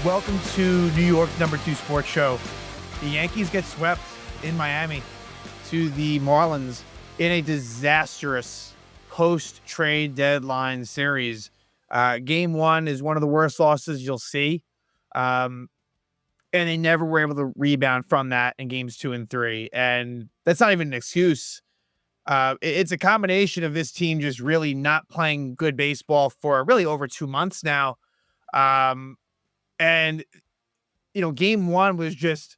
Welcome to New York's #2 sports show. The Yankees get swept in Miami to the Marlins in a disastrous post-trade deadline series. Game one is one of the worst losses you'll see. Um, and they never were able to rebound from that in games 2 and 3. And that's not even an excuse. It's a combination of this team just really not playing good baseball for really over 2 months now. Um, and game one was just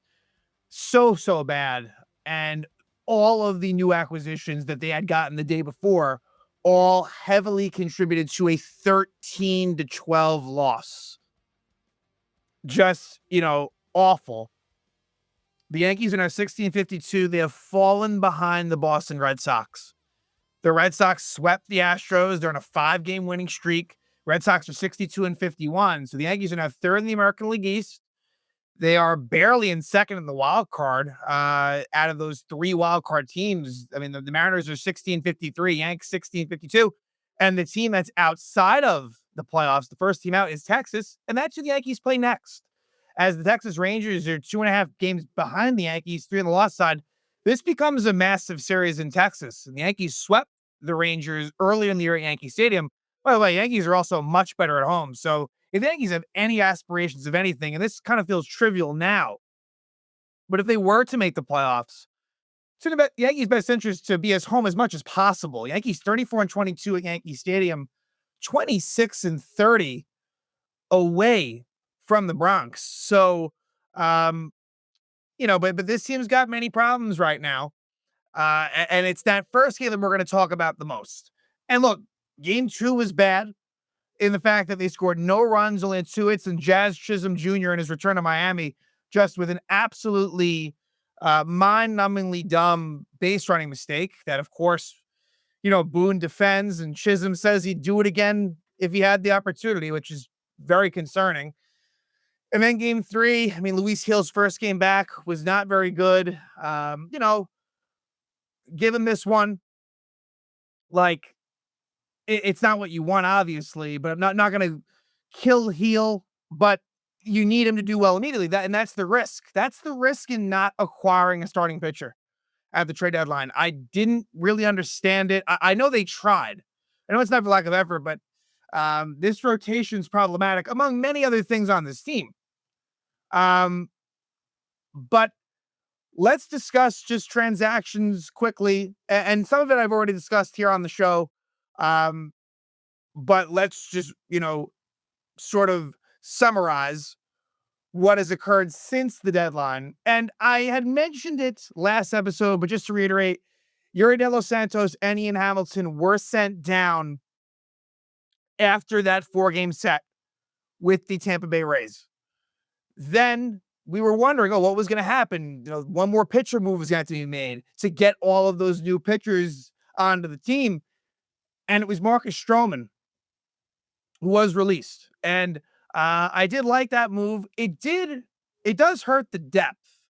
so bad. And all of the new acquisitions that they had gotten the day before all heavily contributed to a 13-12 loss. Just, awful. The Yankees are now 16-52. They have fallen behind the Boston Red Sox. The Red Sox swept the Astros. They're on a 5-game winning streak. Red Sox are 62-51. So the Yankees are now third in the American League East. They are barely in second in the wild card. Out of those 3 wild card teams, I mean, the Mariners are 16-53, Yanks 16-52, and the team that's outside of the playoffs, the first team out, is Texas, and that's who the Yankees play next. As the Texas Rangers are 2.5 games behind the Yankees, 3 on the loss side, this becomes a massive series in Texas. And the Yankees swept the Rangers earlier in the year at Yankee Stadium. By the way, Yankees are also much better at home, so if the Yankees have any aspirations of anything, and this kind of feels trivial now, but if they were to make the playoffs, it's in the Yankees' best interest to be as home as much as possible. Yankees 34-22 at Yankee Stadium, 26-30 away from the Bronx. So, but this team's got many problems right now. And it's that first game that we're going to talk about the most. And look, game 2 was bad in the fact that they scored no runs, only had 2 hits, and Jazz Chisholm Jr. in his return to Miami just with an absolutely mind-numbingly dumb base running mistake that, of course, Boone defends, and Chisholm says he'd do it again if he had the opportunity, which is very concerning. And then game 3, I mean, Luis Gil's first game back was not very good. Give him this one. Like, it's not what you want, obviously, but I'm not going to kill Gil, but you need him to do well immediately. That's the risk. That's the risk in not acquiring a starting pitcher at the trade deadline. I didn't really understand it. I know they tried. I know it's not for lack of effort, but this rotation is problematic among many other things on this team. But let's discuss just transactions quickly, and some of it I've already discussed here on the show. But let's just, sort of summarize what has occurred since the deadline. And I had mentioned it last episode, but just to reiterate, Yuri De Los Santos and Ian Hamilton were sent down after that 4-game set with the Tampa Bay Rays. Then we were wondering, what was going to happen? One more pitcher move was going to have to be made to get all of those new pitchers onto the team. And it was Marcus Stroman who was released. And I did like that move. It does hurt the depth,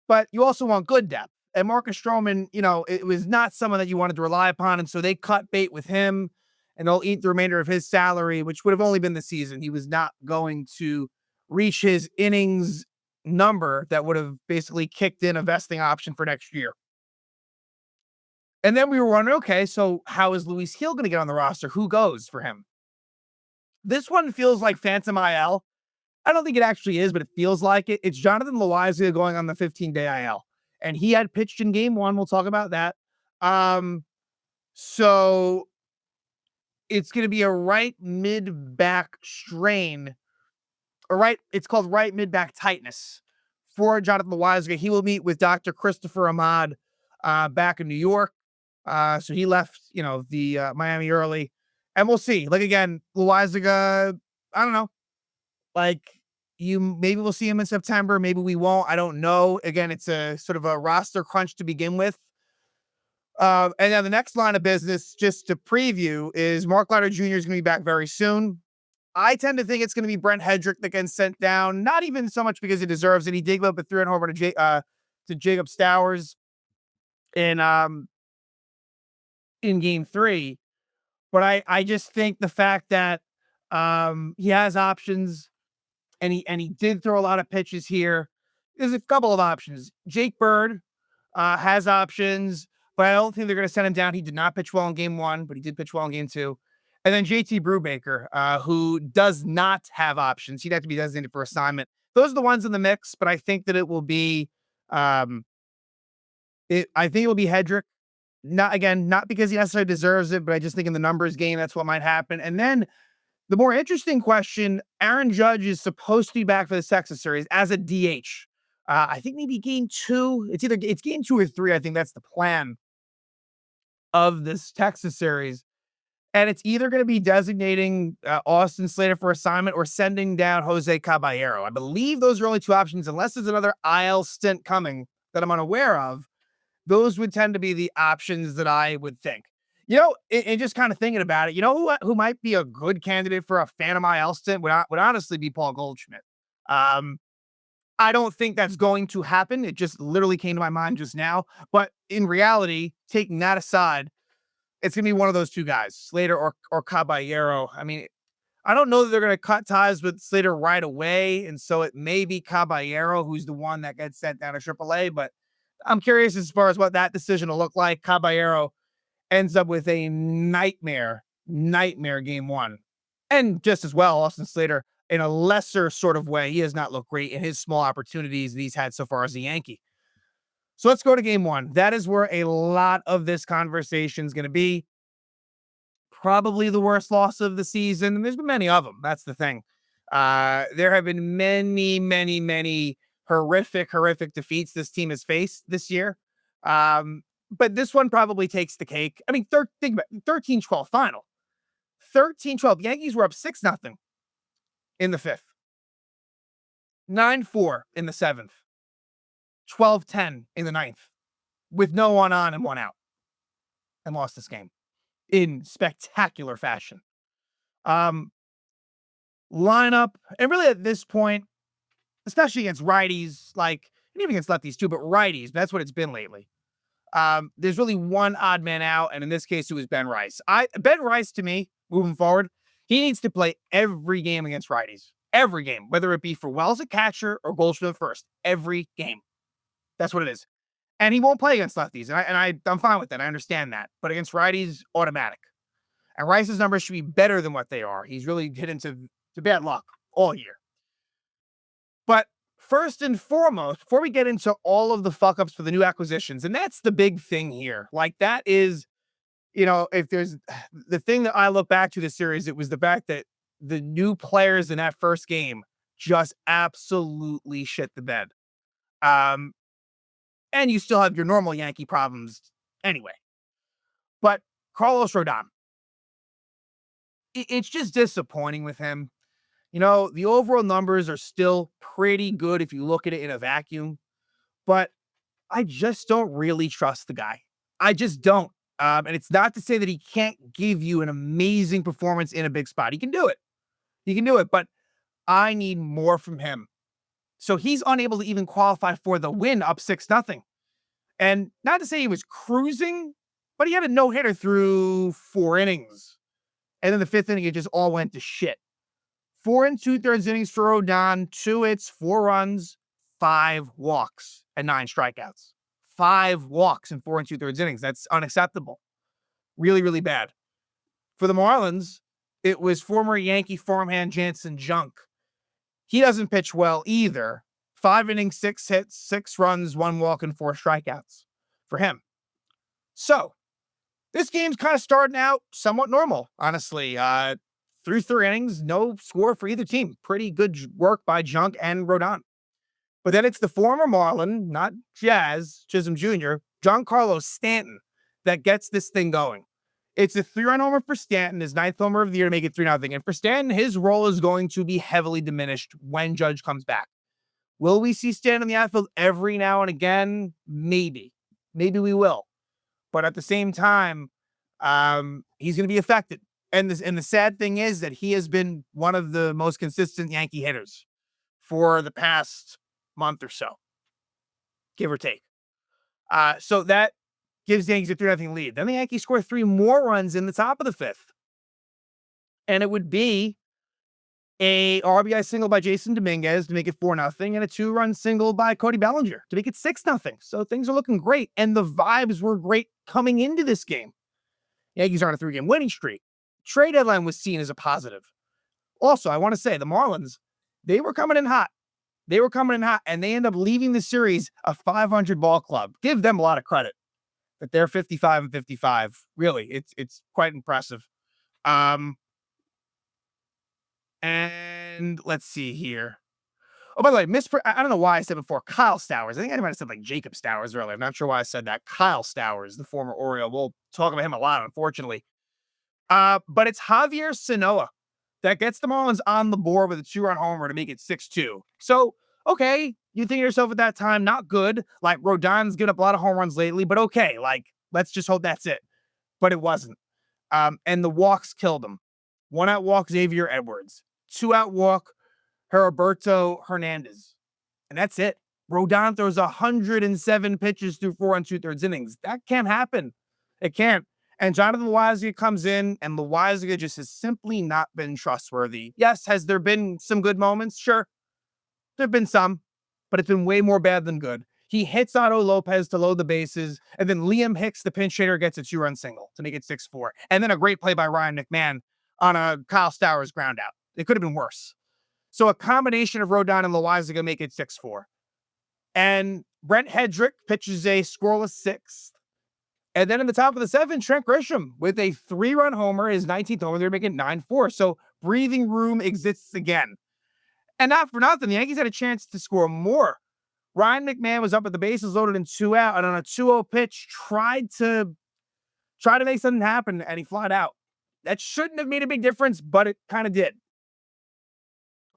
but you also want good depth. And Marcus Stroman, it was not someone that you wanted to rely upon. And so they cut bait with him, and they'll eat the remainder of his salary, which would have only been the season. He was not going to reach his innings number that would have basically kicked in a vesting option for next year. And then we were wondering, okay, so how is Luis Gil going to get on the roster? Who goes for him? This one feels like Phantom IL. I don't think it actually is, but it feels like it. It's Jonathan Loaisiga going on the 15-day IL. And he had pitched in game 1. We'll talk about that. So it's going to be a right mid-back strain. It's called right mid-back tightness for Jonathan Loaisiga. He will meet with Dr. Christopher Ahmad back in New York. So he left, the Miami early. And we'll see. Like, again, Loaisiga, I don't know. Like, maybe we'll see him in September. Maybe we won't. I don't know. Again, it's a sort of a roster crunch to begin with. And then the next line of business, just to preview, is Mark Leiter Jr. is going to be back very soon. I tend to think it's going to be Brent Hedrick that gets sent down. Not even so much because he deserves it. He did give up a 3-run homer to Jacob Stowers in game 3. But I just think the fact that he has options, and he did throw a lot of pitches here. There's a couple of options. Jake Bird has options, but I don't think they're going to send him down. He did not pitch well in game one, but he did pitch well in game two. And then JT Brubaker, who does not have options. He'd have to be designated for assignment. Those are the ones in the mix, but I think that it will be, I think it will be Hedrick. Not because he necessarily deserves it, but I just think in the numbers game, that's what might happen. And then the more interesting question, Aaron Judge is supposed to be back for the Texas series as a DH. I think maybe game two. It's game two or three. I think that's the plan of this Texas series. And it's either going to be designating Austin Slater for assignment or sending down Jose Caballero. I believe those are only two options, unless there's another IL stint coming that I'm unaware of. Those would tend to be the options that I would think. And just kind of thinking about it, who might be a good candidate for a Phantom IL stint would honestly be Paul Goldschmidt. I don't think that's going to happen. It just literally came to my mind just now. But in reality, taking that aside, it's going to be one of those two guys, Slater or Caballero. I mean, I don't know that they're going to cut ties with Slater right away. And so it may be Caballero who's the one that gets sent down to AAA. But I'm curious as far as what that decision will look like. Caballero ends up with a nightmare game one. And just as well, Austin Slater, in a lesser sort of way, he has not looked great in his small opportunities that he's had so far as a Yankee. So let's go to game one. That is where a lot of this conversation is going to be. Probably the worst loss of the season. And there's been many of them. That's the thing. There have been many horrific defeats this team has faced this year. But this one probably takes the cake. I mean, think about it, 13-12 final. 13-12. Yankees were up 6-0 in the fifth. 9-4 in the seventh. 12-10 in the ninth. With no one on and one out. And lost this game in spectacular fashion. Lineup, and really at this point, especially against righties, and even against lefties too, but righties, that's what it's been lately. There's really one odd man out, and in this case, it was Ben Rice. Ben Rice, to me, moving forward, he needs to play every game against righties. Every game, whether it be for Wells at catcher or Goldschmidt at first. Every game. That's what it is. And he won't play against lefties, and I'm fine with that. I understand that. But against righties, automatic. And Rice's numbers should be better than what they are. He's really hit into bad luck all year. But first and foremost, before we get into all of the fuck-ups for the new acquisitions, and that's the big thing here. That is, if there's the thing that I look back to this series, it was the fact that the new players in that first game just absolutely shit the bed. And you still have your normal Yankee problems anyway. But Carlos Rodon, it's just disappointing with him. The overall numbers are still pretty good if you look at it in a vacuum, but I just don't really trust the guy. I just don't. And it's not to say that he can't give you an amazing performance in a big spot. He can do it. But I need more from him. So he's unable to even qualify for the win up 6-0. And not to say he was cruising, but he had a no-hitter through 4 innings. And then the 5th inning, it just all went to shit. 4 2/3 innings for Rodon, 2 hits, 4 runs, 5 walks, and 9 strikeouts. 5 walks in 4 2/3 innings. That's unacceptable. Really, really bad. For the Marlins, it was former Yankee farmhand Jansen Junk. He doesn't pitch well either. 5 innings, 6 hits, 6 runs, 1 walk, and 4 strikeouts for him. So, this game's kind of starting out somewhat normal, honestly. Through 3 innings, no score for either team. Pretty good work by Junk and Rodon. But then it's the former Marlin, not Chisholm Jr., Giancarlo Stanton, that gets this thing going. It's a 3-run homer for Stanton, his 9th homer of the year to make it 3-0. And for Stanton, his role is going to be heavily diminished when Judge comes back. Will we see Stanton in the outfield every now and again? Maybe. Maybe we will. But at the same time, he's going to be affected. And the sad thing is that he has been one of the most consistent Yankee hitters for the past month or so, give or take. So that gives the Yankees a 3-0 lead. Then the Yankees score 3 more runs in the top of the 5th. And it would be a RBI single by Jason Dominguez to make it 4-0, and a 2-run single by Cody Bellinger to make it 6-0. So things are looking great, and the vibes were great coming into this game. Yankees are on a 3-game winning streak. Trade deadline was seen as a positive. Also, I want to say the Marlins, they were coming in hot. And they end up leaving the series a 500 ball club. Give them a lot of credit that they're 55-55. Really, it's quite impressive. And let's see here. Oh, by the way, I don't know why I said before Kyle Stowers. I think I might have said like Jacob Stowers earlier. I'm not sure why I said that. Kyle Stowers, the former Oriole. We'll talk about him a lot, unfortunately. But it's Javier Sanoa that gets the Marlins on the board with a 2-run homer to make it 6-2. So, okay, you think to yourself at that time, not good. Like, Rodon's given up a lot of home runs lately, but okay, like, let's just hope that's it. But it wasn't. And the walks killed him. 1-out walk, Xavier Edwards. 2-out walk, Heriberto Hernandez. And that's it. Rodon throws 107 pitches through 4 2/3 innings. That can't happen. It can't. And Jonathan Loaisiga comes in, and Loaisiga just has simply not been trustworthy. Yes, has there been some good moments? Sure. There have been some, but it's been way more bad than good. He hits Otto Lopez to load the bases, and then Liam Hicks, the pinch hitter, gets a 2-run single to make it 6-4. And then a great play by Ryan McMahon on a Kyle Stowers ground out. It could have been worse. So a combination of Rodon and Loaisiga make it 6-4. And Brent Hedrick pitches a scoreless 6th. And then in the top of the 7th, Trent Grisham with a 3-run homer, his 19th homer. They're making 9-4. So breathing room exists again. And not for nothing, the Yankees had a chance to score more. Ryan McMahon was up at the bases loaded and 2 out, and on a 2-0 pitch, tried to make something happen, and he flied out. That shouldn't have made a big difference, but it kind of did.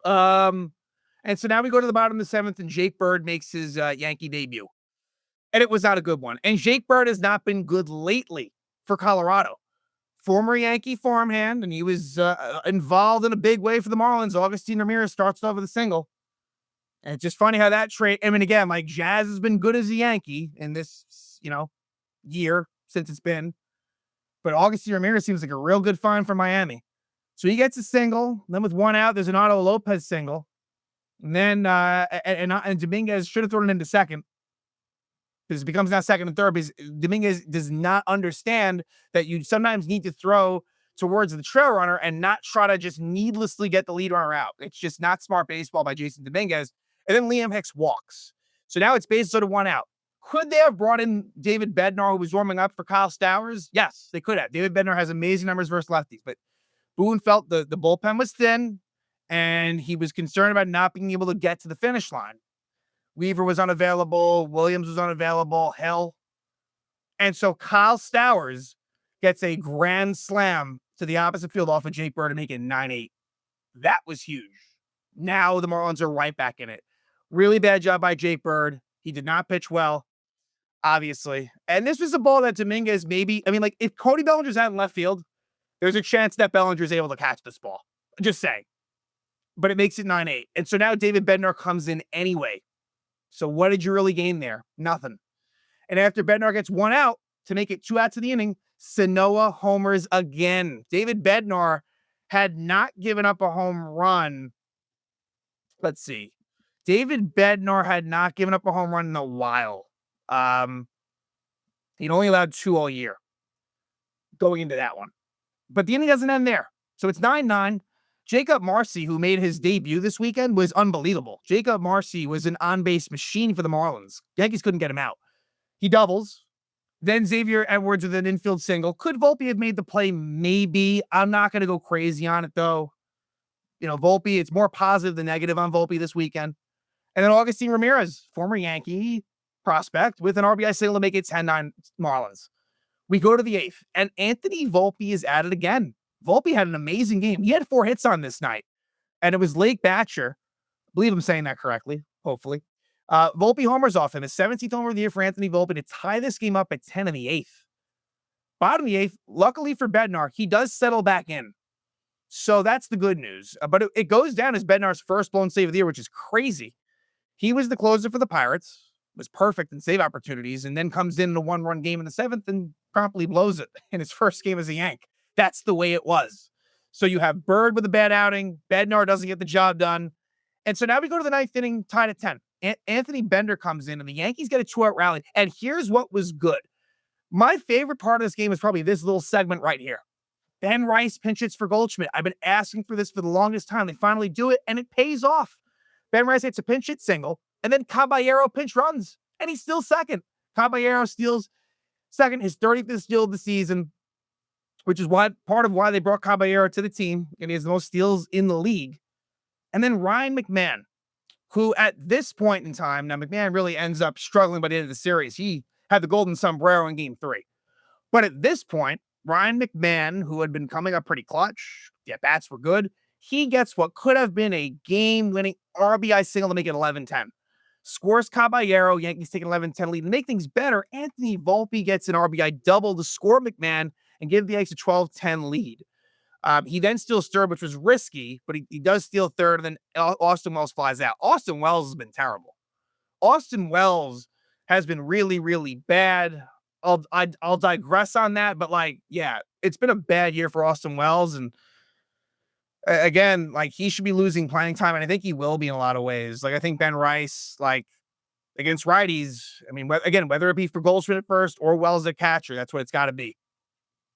And so now we go to the bottom of the 7th, and Jake Bird makes his Yankee debut. And it was not a good one. And Jake Bird has not been good lately for Colorado. Former Yankee farmhand, and he was involved in a big way for the Marlins. Augustin Ramirez starts off with a single. And it's just funny how that trade, I mean, again, like Jazz has been good as a Yankee in this, year since it's been. But Augustin Ramirez seems like a real good find for Miami. So he gets a single. Then with 1 out, there's an Otto Lopez single. And then and Dominguez should have thrown it into second. Because it becomes now second and third, because Dominguez does not understand that you sometimes need to throw towards the trail runner and not try to just needlessly get the lead runner out. It's just not smart baseball by Jason Dominguez. And then Liam Hicks walks. So now it's bases loaded 1 out. Could they have brought in David Bednar, who was warming up for Kyle Stowers? Yes, they could have. David Bednar has amazing numbers versus lefties, but Boone felt the bullpen was thin, and he was concerned about not being able to get to the finish line. Weaver was unavailable. Williams was unavailable. Hill. And so Kyle Stowers gets a grand slam to the opposite field off of Jake Bird to make it 9-8. That was huge. Now the Marlins are right back in it. Really bad job by Jake Bird. He did not pitch well, obviously. And this was a ball that Dominguez if Cody Bellinger's out in left field, there's a chance that Bellinger's able to catch this ball. Just saying. But it makes it 9-8. And so now David Bednar comes in anyway. So what did you really gain there? Nothing. And after Bednar gets 1 out to make it 2 outs in the inning, Sanoa homers again. David Bednar had not given up a home run. Let's see. David Bednar had not given up a home run in a while. He'd only allowed 2 all year going into that one. But the inning doesn't end there. So it's 9-9. Jacob Marcy, who made his debut this weekend, was unbelievable. Jacob Marcy was an on-base machine for the Marlins. Yankees couldn't get him out. He doubles. Then Xavier Edwards with an infield single. Could Volpe have made the play? Maybe. I'm not going to go crazy on it, though. Volpe, it's more positive than negative on Volpe this weekend. And then Augustin Ramirez, former Yankee prospect, with an RBI single to make it 10-9 Marlins. We go to the 8th, and Anthony Volpe is at it again. Volpe had an amazing game. He had 4 hits on this night, and it was Lake Batcher. I believe I'm saying that correctly, hopefully. Volpe homers off him, his 17th homer of the year for Anthony Volpe to tie this game up at 10 in the 8th. Bottom of the 8th, luckily for Bednar, he does settle back in. So that's the good news. But it goes down as Bednar's first blown save of the year, which is crazy. He was the closer for the Pirates, was perfect in save opportunities, and then comes in a 1-run game in the 7th and promptly blows it in his first game as a Yank. That's the way it was. So you have Bird with a bad outing. Bednar doesn't get the job done. And so now we go to the ninth inning, tied at 10. Anthony Bender comes in, and the Yankees get a 2-out rally. And here's what was good. My favorite part of this game is probably this little segment right here. Ben Rice pinch hits for Goldschmidt. I've been asking for this for the longest time. They finally do it, and it pays off. Ben Rice hits a pinch hit single, and then Caballero pinch runs, and he's still second. Caballero steals second, his 30th steal of the season, which is part of why they brought Caballero to the team, and he has the most steals in the league. And then Ryan McMahon, who at this point in time, now McMahon really ends up struggling by the end of the series. He had the golden sombrero in game 3. But at this point, Ryan McMahon, who had been coming up pretty clutch, the at-bats were good, he gets what could have been a game-winning RBI single to make it 11-10. Scores Caballero, Yankees take an 11-10 lead. To make things better, Anthony Volpe gets an RBI double to score McMahon and give the Yankees a 12-10 lead. He then steals third, which was risky, but he does steal third, and then Austin Wells flies out. Austin Wells has been terrible. Austin Wells has been really, really bad. I'll digress on that, but yeah, it's been a bad year for Austin Wells, and again, he should be losing playing time, and I think he will be in a lot of ways. I think Ben Rice, against righties, I mean, whether it be for Goldschmidt at first or Wells at catcher, that's what it's got to be.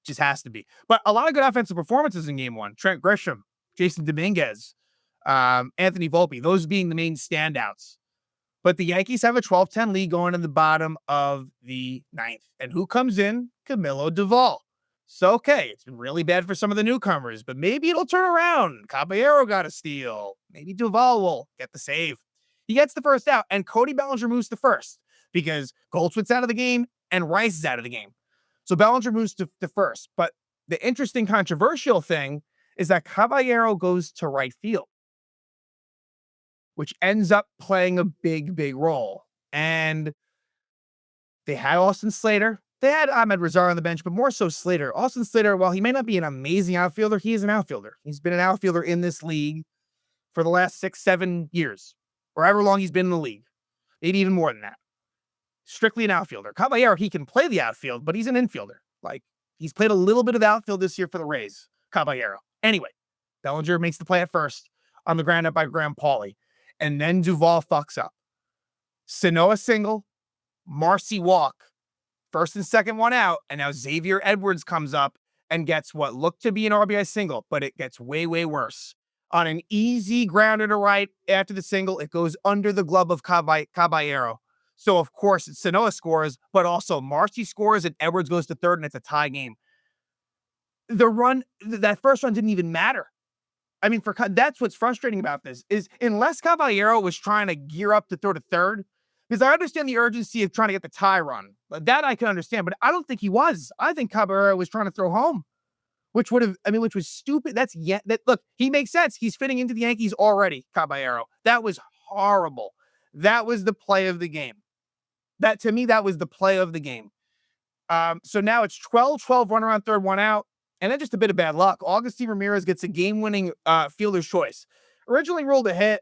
Just has to be. But a lot of good offensive performances in game 1. Trent Grisham, Jason Dominguez, Anthony Volpe, those being the main standouts. But the Yankees have a 12-10 lead going in the bottom of the 9th. And who comes in? Camilo Doval. So, okay, it's been really bad for some of the newcomers, but maybe it'll turn around. Caballero got a steal. Maybe Doval will get the save. He gets the first out, and Cody Bellinger moves to first because Goldschmidt's out of the game and Rice is out of the game. So Bellinger moves to first. But the interesting controversial thing is that Caballero goes to right field, which ends up playing a big, big role. And they had Austin Slater. They had Ahmed Razar on the bench, but more so Slater. Austin Slater, while he may not be an amazing outfielder, he is an outfielder. He's been an outfielder in this league for the last 6-7 years, or however long he's been in the league. Maybe even more than that. Strictly an outfielder. Caballero, he can play the outfield, but he's an infielder. He's played a little bit of outfield this year for the Rays. Caballero. Anyway, Bellinger makes the play at first on the ground up by Graham Pauley. And then Duvall fucks up. Sanoa single, Marcy walk, first and second one out, and now Xavier Edwards comes up and gets what looked to be an RBI single, but it gets way, way worse. On an easy grounder to right after the single, it goes under the glove of Caballero. So, of course, Sanoa scores, but also Marcy scores, and Edwards goes to third, and it's a tie game. That first run didn't even matter. I mean, that's what's frustrating about this, is unless Caballero was trying to gear up to throw to third, because I understand the urgency of trying to get the tie run. That I can understand, but I don't think he was. I think Caballero was trying to throw home, which was stupid. Look, he makes sense. He's fitting into the Yankees already, Caballero. That was horrible. That was the play of the game. To me, that was the play of the game. So now it's 12-12, run around third, one out. And then just a bit of bad luck. Augustine Ramirez gets a game-winning fielder's choice. Originally ruled a hit.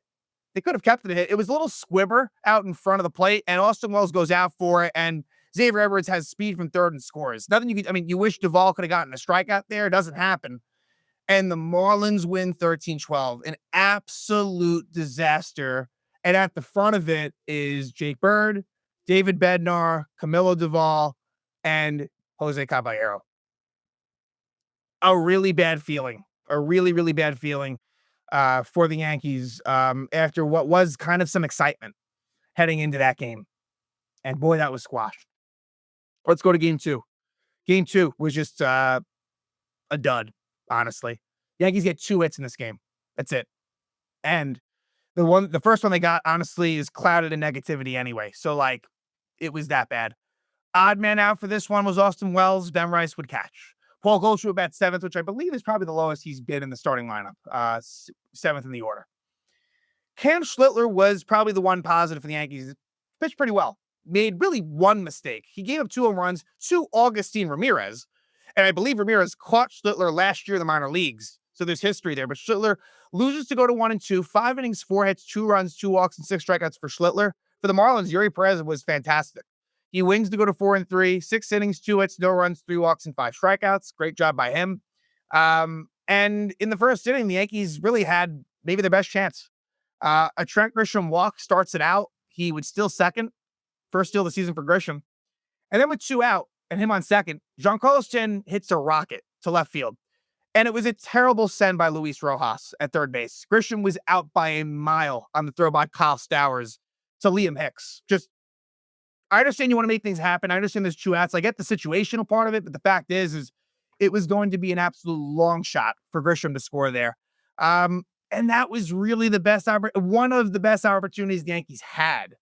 They could have kept it a hit. It was a little squibber out in front of the plate, and Austin Wells goes out for it, and Xavier Edwards has speed from third and scores. You wish Duvall could have gotten a strikeout there. It doesn't happen. And the Marlins win 13-12. An absolute disaster. And at the front of it is Jake Bird, David Bednar, Camilo Doval, and Jose Caballero. A really bad feeling. A really, really bad feeling for the Yankees after what was kind of some excitement heading into that game. And boy, that was squashed. Let's go to game 2. Game 2 was just a dud, honestly. Yankees get 2 hits in this game. That's it. And the first one they got, honestly, is clouded in negativity anyway. So, it was that bad. Odd man out for this one was Austin Wells. Ben Rice would catch. Paul Goldschmidt bat 7th, which I believe is probably the lowest he's been in the starting lineup. 7th in the order. Cam Schlittler was probably the one positive for the Yankees. Pitched pretty well. Made really one mistake. He gave up 2 home runs to Augustine Ramirez. And I believe Ramirez caught Schlittler last year in the minor leagues. So there's history there. But Schlittler loses to go to 1-2. 5 innings, 4 hits, 2 runs, 2 walks, and 6 strikeouts for Schlittler. For the Marlins, Yuri Perez was fantastic. He wins to go to 4-3, 6 innings, 2 hits, no runs, 3 walks, and 5 strikeouts. Great job by him. And in the first inning, the Yankees really had maybe their best chance. A Trent Grisham walk starts it out. He would steal second, first steal of the season for Grisham. And then with two out and him on second, Giancarlo Stanton hits a rocket to left field. And it was a terrible send by Luis Rojas at third base. Grisham was out by a mile on the throw by Kyle Stowers to Liam Hicks. Just, I understand you want to make things happen. I understand there's two outs. I get the situational part of it, but the fact is it was going to be an absolute long shot for Grisham to score there. And that was really one of the best opportunities the Yankees had.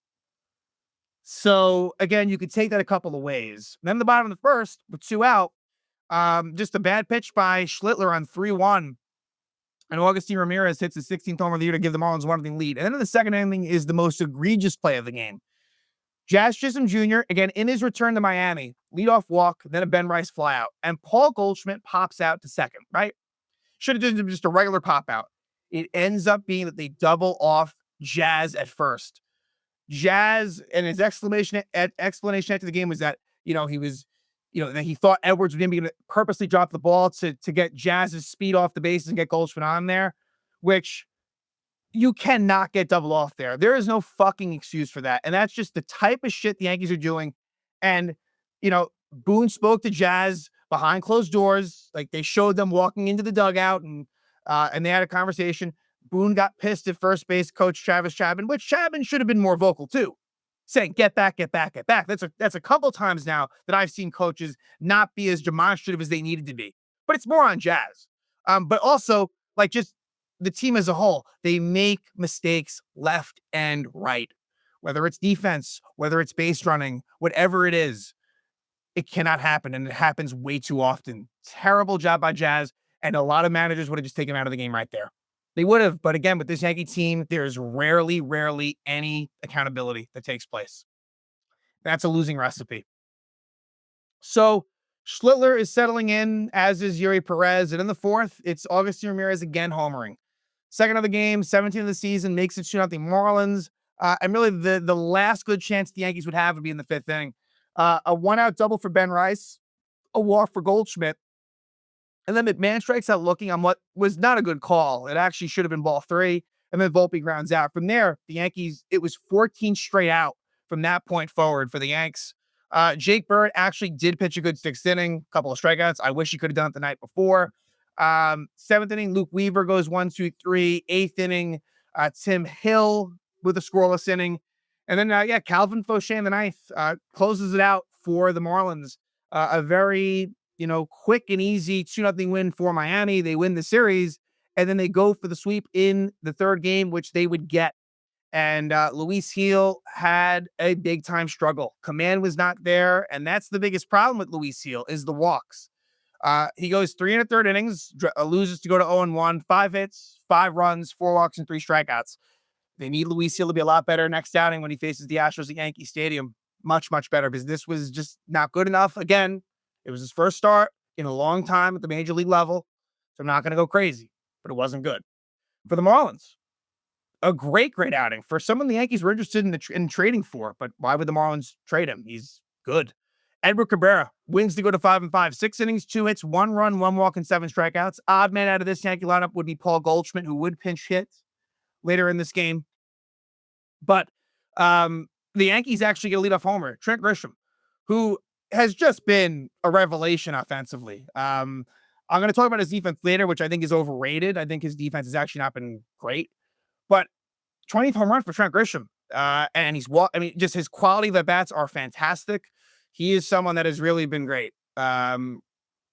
So again, you could take that a couple of ways. Then the bottom of the first, with two out, just a bad pitch by Schlittler on 3-1. And Augustine Ramirez hits his 16th homer of the year to give the Marlins 1-0 lead. And then in the second inning is the most egregious play of the game. Jazz Chisholm Jr., again, in his return to Miami, leadoff walk, then a Ben Rice flyout. And Paul Goldschmidt pops out to second, right? Should have been just a regular pop out. It ends up being that they double off Jazz at first. Jazz, and his explanation after the game was that, that he thought Edwards was going to purposely drop the ball to get Jazz's speed off the bases and get Goldschmidt on there, which you cannot get double off there. There is no fucking excuse for that. And that's just the type of shit the Yankees are doing. And, Boone spoke to Jazz behind closed doors. Like, they showed them walking into the dugout and they had a conversation. Boone got pissed at first base coach Travis Chapman, which Chapman should have been more vocal too, saying, get back, get back, get back. That's a couple times now that I've seen coaches not be as demonstrative as they needed to be. But it's more on Jazz. But also, like, just the team as a whole, they make mistakes left and right. Whether it's defense, whether it's base running, whatever it is, it cannot happen. And it happens way too often. Terrible job by Jazz. And a lot of managers would have just taken him out of the game right there. They would have, but again, with this Yankee team, there's rarely any accountability that takes place. That's a losing recipe. So Schlittler is settling in, as is Yuri Perez. And in the fourth, it's Augustine Ramirez again homering. Second of the game, 17th of the season, makes it 2-0 Marlins. And really the last good chance the Yankees would have would be in the fifth inning. A one-out double for Ben Rice, a walk for Goldschmidt. And then McMahon strikes out looking on what was not a good call. It actually should have been ball three. And then Volpe grounds out. From there, the Yankees, it was 14 straight out from that point forward for the Yanks. Jake Bird actually did pitch a good sixth inning, couple of strikeouts. I wish he could have done it the night before. Seventh inning, Luke Weaver goes 1-2-3. Eighth inning, Tim Hill with a scoreless inning. And then, Calvin Fauché in the ninth closes it out for the Marlins. A very quick and easy 2-0 win for Miami. They win the series, and then they go for the sweep in the third game, which they would get. And Luis Gil had a big time struggle. Command was not there, and that's the biggest problem with Luis Gil is the walks. He goes 3 1/3 innings, loses to go to 0-1, 5 hits, 5 runs, 4 walks, and 3 strikeouts. They need Luis Gil to be a lot better next outing when he faces the Astros at Yankee Stadium. Much, much better, because this was just not good enough. Again, it was his first start in a long time at the major league level, so I'm not going to go crazy, but it wasn't good. For the Marlins, a great outing for someone the Yankees were interested in trading for, but why would the Marlins trade him? He's good. Edward Cabrera wins to go to 5-5, 6 innings, 2 hits, 1 run, 1 walk, and 7 strikeouts. Odd man out of this Yankee lineup would be Paul Goldschmidt, who would pinch hit later in this game. But the Yankees actually get a leadoff homer, Trent Grisham, who has just been a revelation offensively. I'm going to talk about his defense later, which I think is overrated. I think his defense has actually not been great. But 20th home run for Trent Grisham. And just his quality of at-bats are fantastic. He is someone that has really been great. Really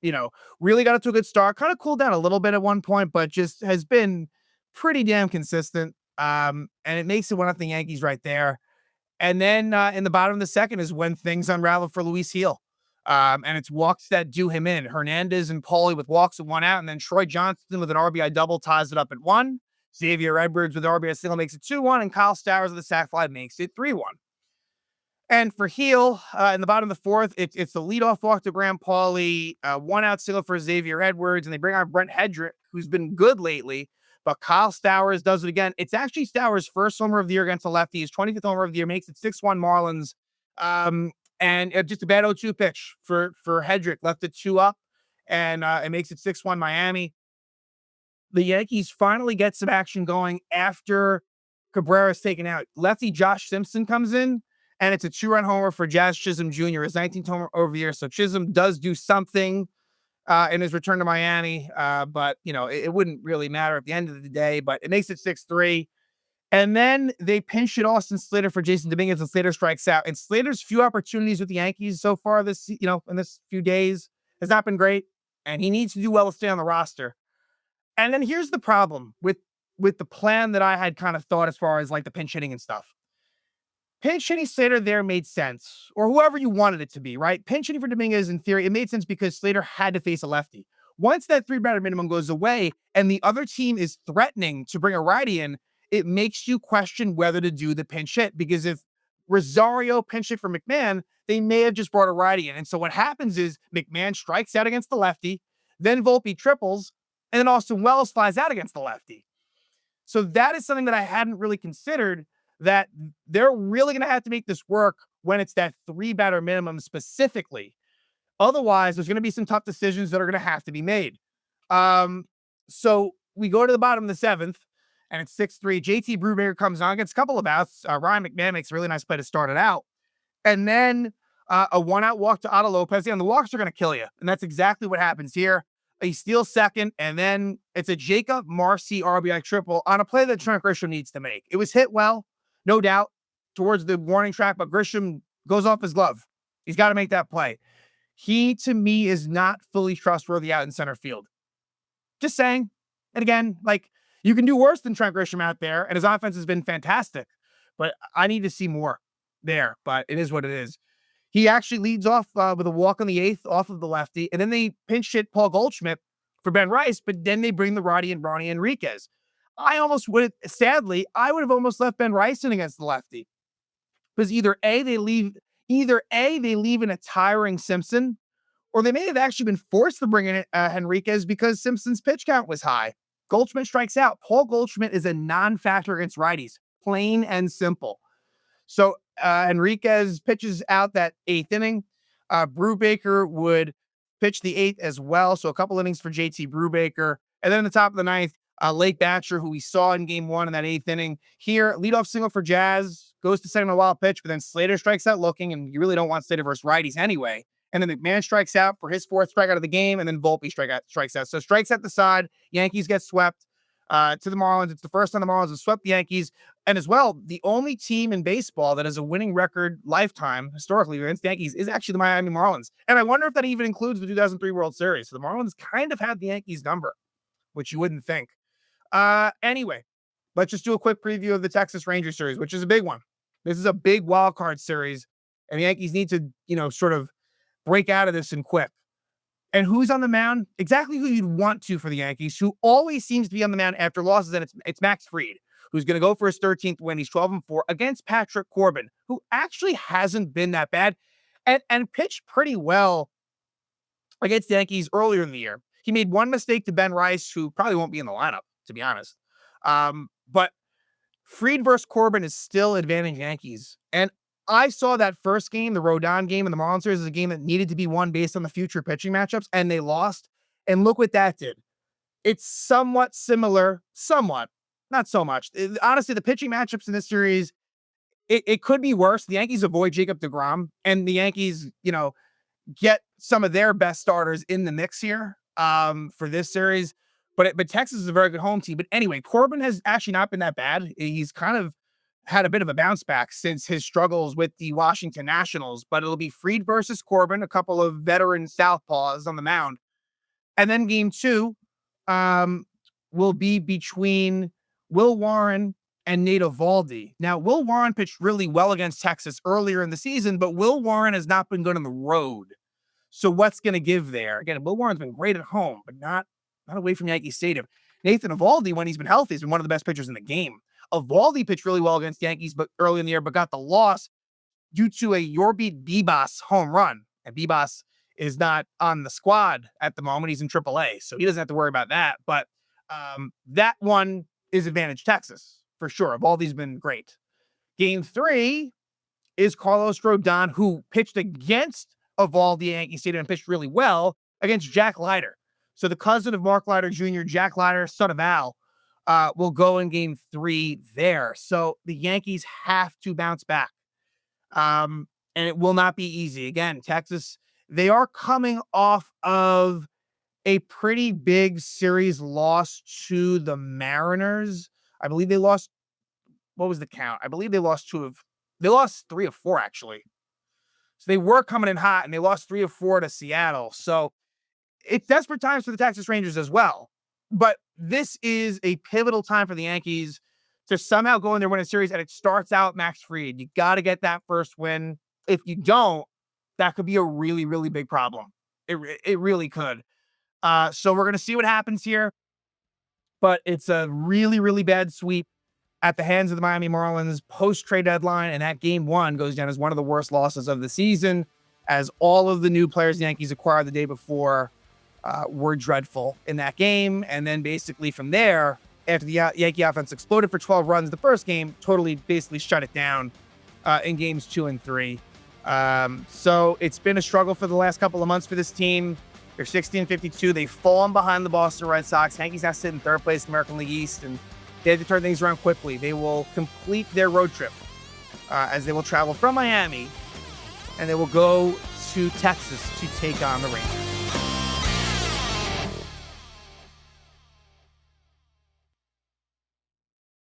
got it to a good start. Kind of cooled down a little bit at one point, but just has been pretty damn consistent. And it makes it 1-0 Yankees right there. And then in the bottom of the second is when things unravel for Luis Gil. And it's walks that do him in. Hernandez and Paulie with walks at 1 out. And then Troy Johnston with an RBI double ties it up at 1. Xavier Edwards with RBI single makes it 2-1. And Kyle Stowers with the sac fly makes it 3-1. And for Gil, in the bottom of the fourth, it's the leadoff walk to Graham Paulie, 1 out single for Xavier Edwards. And they bring on Brent Hedrick, who's been good lately. But Kyle Stowers does it again. It's actually Stowers' first homer of the year against the lefty. His 25th homer of the year makes it 6-1 Marlins. And just a bad 0-2 pitch for Hedrick. Left it 2 up, and it makes it 6-1 Miami. the Yankees finally get some action going after Cabrera's taken out. Lefty Josh Simpson comes in, and it's a 2-run homer for Jazz Chisholm Jr., his 19th homer over the year. So Chisholm does do something in his return to Miami, but it wouldn't really matter at the end of the day. But it makes it 6-3. And then they pinch hit Austin Slater for Jason Dominguez, and Slater strikes out. And Slater's few opportunities with the Yankees so far in this few days has not been great. And he needs to do well to stay on the roster. And then here's the problem with the plan that I had kind of thought as far as like the pinch hitting and stuff. Pinch hitting Slater there made sense, or whoever you wanted it to be, right? Pinch hitting for Dominguez, in theory, it made sense because Slater had to face a lefty. Once that 3-batter minimum goes away and the other team is threatening to bring a righty in, it makes you question whether to do the pinch hit, because if Rosario pinch hit for McMahon, they may have just brought a righty in. And so what happens is McMahon strikes out against the lefty, then Volpe triples, and then Austin Wells flies out against the lefty. So that is something that I hadn't really considered, that they're really going to have to make this work when it's that 3-batter minimum specifically. Otherwise, there's going to be some tough decisions that are going to have to be made. So we go to the bottom of the 7th, and it's 6-3. JT Brubaker comes on, gets a couple of outs. Ryan McMahon makes a really nice play to start it out. And then a 1-out walk to Otto Lopez. And the walks are going to kill you. And that's exactly what happens here. He steals second, and then it's a Jacob Marcy RBI triple on a play that Trent Grisham needs to make. It was hit well, no doubt, towards the warning track, but Grisham goes off his glove. He's got to make that play. He, to me, is not fully trustworthy out in center field. Just saying. And again, you can do worse than Trent Grisham out there, and his offense has been fantastic. But I need to see more there, but it is what it is. He actually leads off with a walk on the 8th off of the lefty, and then they pinch hit Paul Goldschmidt for Ben Rice, but then they bring the righty in Ronnie Enriquez. I would have almost left Ben Rice in against the lefty, because either A, they leave in a tiring Simpson, or they may have actually been forced to bring in Enriquez because Simpson's pitch count was high. Goldschmidt strikes out. Paul Goldschmidt is a non-factor against righties, plain and simple. So Enriquez pitches out that 8th inning. Brubaker would pitch the 8th as well. So a couple innings for JT Brubaker. And then in the top of the 9th, Lake Batcher, who we saw in game 1 in that 8th inning. Here, leadoff single for Jazz, goes to second on a wild pitch, but then Slater strikes out looking, and you really don't want Slater versus righties anyway. And then McMahon strikes out for his 4th strikeout of the game, and then Volpe strikes out. So strikes at the side. Yankees get swept to the Marlins. It's the first time the Marlins have swept the Yankees. And as well, the only team in baseball that has a winning record lifetime historically against the Yankees is actually the Miami Marlins. And I wonder if that even includes the 2003 World Series. So the Marlins kind of had the Yankees number, which you wouldn't think. Anyway, let's just do a quick preview of the Texas Rangers series, which is a big one. This is a big wild card series, and the Yankees need to, sort of break out of this and quick. And who's on the mound? Exactly who you'd want to for the Yankees, who always seems to be on the mound after losses, and it's Max Fried, who's going to go for his 13th win. He's 12-4 against Patrick Corbin, who actually hasn't been that bad and pitched pretty well against the Yankees earlier in the year. He made one mistake to Ben Rice, who probably won't be in the lineup, to be honest. But Fried versus Corbin is still advantage Yankees. And I saw that first game, the Rodon game in the Marlins series, is a game that needed to be won based on the future pitching matchups, and they lost. And look what that did. It's somewhat similar, not so much. Honestly, the pitching matchups in this series, it could be worse. The Yankees avoid Jacob deGrom, and the Yankees, get some of their best starters in the mix here for this series. But Texas is a very good home team. But anyway, Corbin has actually not been that bad. He's kind of had a bit of a bounce back since his struggles with the Washington Nationals. But it'll be Fried versus Corbin, a couple of veteran southpaws on the mound. And then game 2 will be between Will Warren and Nate Eovaldi. Now, Will Warren pitched really well against Texas earlier in the season, but Will Warren has not been good on the road. So what's going to give there? Again, Will Warren's been great at home, but not away from Yankee Stadium. Nathan Eovaldi, when he's been healthy, has been one of the best pitchers in the game. Eovaldi pitched really well against the Yankees but early in the year, but got the loss due to a Yorby Bibas home run. And Bibas is not on the squad at the moment. He's in AAA, so he doesn't have to worry about that. But that one is advantage Texas, for sure. Eovaldi's been great. Game 3 is Carlos Rodon, who pitched against Eovaldi at Yankee Stadium and pitched really well against Jack Leiter. So the cousin of Mark Leiter Jr., Jack Leiter, son of Al, will go in game 3 there. So the Yankees have to bounce back. And it will not be easy. Again, Texas, they are coming off of a pretty big series loss to the Mariners. I believe they lost, what was the count? I believe they lost they lost 3 of 4, actually. So they were coming in hot and they lost 3 of 4 to Seattle. So it's desperate times for the Texas Rangers as well. But this is a pivotal time for the Yankees to somehow go in there, win a series, and it starts out Max Fried. You got to get that first win. If you don't, that could be a really, really big problem. It really could. So we're going to see what happens here. But it's a really, really bad sweep at the hands of the Miami Marlins post-trade deadline, and that game 1 goes down as one of the worst losses of the season, as all of the new players the Yankees acquired the day before were dreadful in that game. And then basically from there, after the Yankee offense exploded for 12 runs the first game, totally basically shut it down in games 2 and 3. So it's been a struggle for the last couple of months for this team. They're 60-52. They've fallen behind the Boston Red Sox. Yankees now sit in 3rd place in the American League East, and they have to turn things around quickly. They will complete their road trip as they will travel from Miami, and they will go to Texas to take on the Rangers.